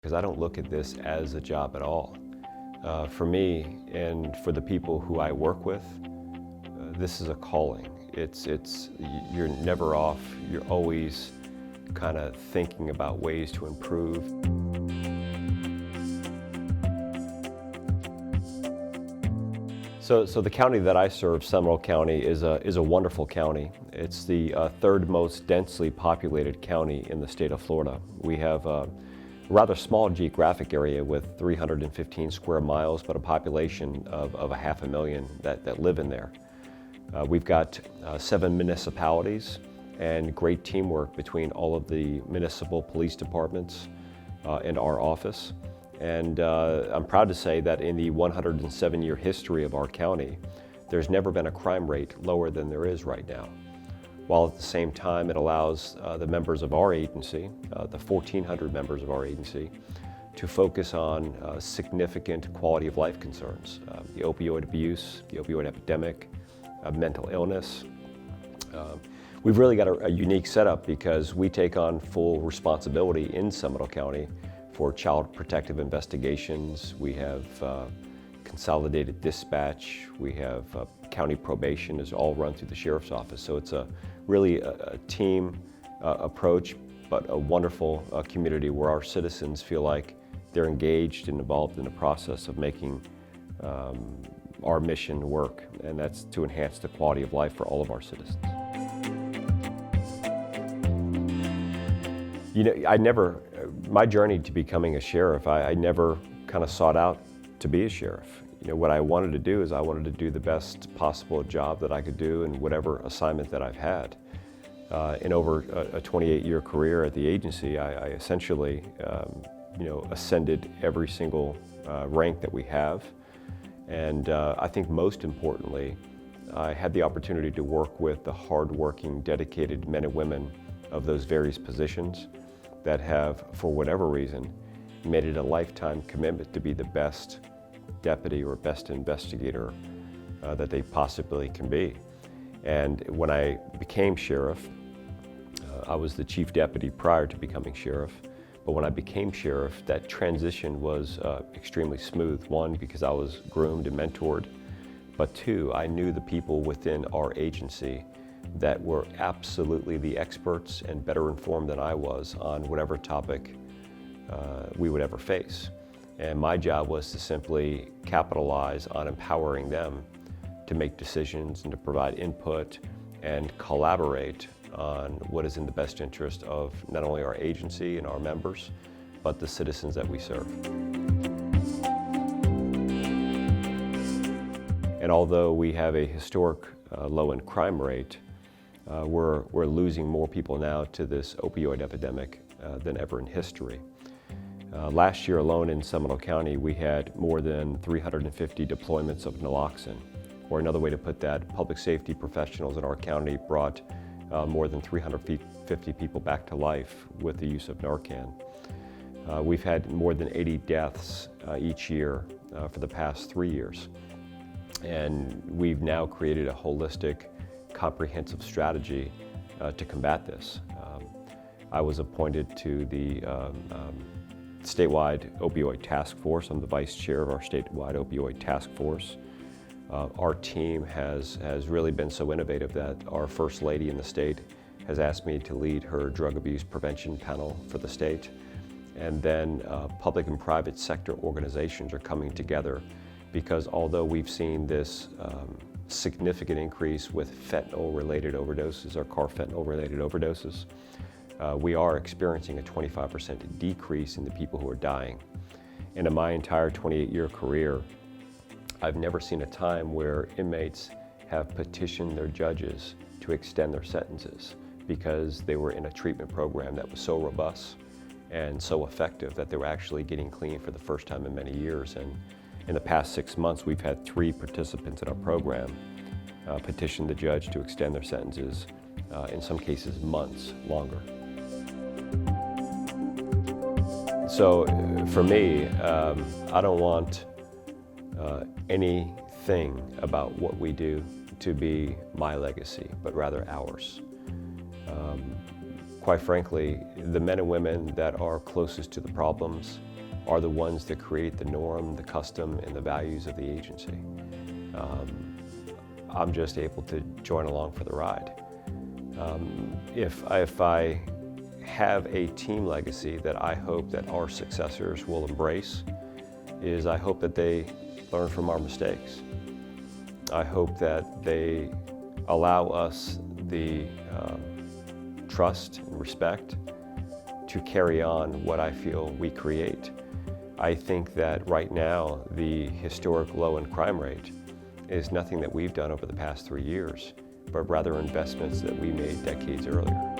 Because I don't look at this as a job at all. For me and for the people who I work with, this is a calling. You're never off, you're always kind of thinking about ways to improve. So the county that I serve, Seminole County, is a wonderful county. It's the third most densely populated county in the state of Florida. We have a rather small geographic area with 315 square miles, but a population of 500,000 that live in there. We've got 7 municipalities and great teamwork between all of the municipal police departments and our office. And I'm proud to say that in the 107-year history of our county, there's never been a crime rate lower than there is right now. While at the same time it allows the members of our agency, the 1,400 members of our agency, to focus on significant quality of life concerns, the opioid abuse, the opioid epidemic, mental illness. We've really got a unique setup because we take on full responsibility in Seminole County for child protective investigations. We have consolidated dispatch. We have county probation is all run through the sheriff's office. So it's really a team approach, but a wonderful community where our citizens feel like they're engaged and involved in the process of making our mission work, and that's to enhance the quality of life for all of our citizens. You know, my journey to becoming a sheriff, I never kind of sought out to be a sheriff. You know, what I wanted to do is I wanted to do the best possible job that I could do in whatever assignment that I've had. In over a 28-year career at the agency, I essentially, ascended every single rank that we have. And I think most importantly, I had the opportunity to work with the hardworking, dedicated men and women of those various positions that have, for whatever reason, made it a lifetime commitment to be the best deputy or best investigator that they possibly can be. And when I became sheriff, I was the chief deputy prior to becoming sheriff, but when I became sheriff, that transition was extremely smooth. One, because I was groomed and mentored, but two, I knew the people within our agency that were absolutely the experts and better informed than I was on whatever topic we would ever face. And my job was to simply capitalize on empowering them to make decisions and to provide input and collaborate on what is in the best interest of not only our agency and our members, but the citizens that we serve. And although we have a historic low in crime rate, we're losing more people now to this opioid epidemic than ever in history. Last year alone in Seminole County, we had more than 350 deployments of naloxone. Or another way to put that, public safety professionals in our county brought more than 350 people back to life with the use of Narcan. We've had more than 80 deaths each year for the past 3 years. And we've now created a holistic, comprehensive strategy to combat this. I was appointed to the statewide opioid task force. I'm the vice chair of our statewide opioid task force. Our team has really been so innovative that our first lady in the state has asked me to lead her drug abuse prevention panel for the state. And then public and private sector organizations are coming together because although we've seen this significant increase with fentanyl-related overdoses or carfentanil-related overdoses, we are experiencing a 25% decrease in the people who are dying. And in my entire 28-year career, I've never seen a time where inmates have petitioned their judges to extend their sentences because they were in a treatment program that was so robust and so effective that they were actually getting clean for the first time in many years. And in the past 6 months, we've had 3 participants in our program petition the judge to extend their sentences, in some cases months longer. So for me, I don't want anything about what we do to be my legacy, but rather ours. Quite frankly, the men and women that are closest to the problems are the ones that create the norm, the custom, and the values of the agency. I'm just able to join along for the ride. If I have a team legacy that I hope that our successors will embrace, is I hope that they learn from our mistakes. I hope that they allow us the trust and respect to carry on what I feel we create. I think that right now, the historic low in crime rate is nothing that we've done over the past 3 years, but rather investments that we made decades earlier.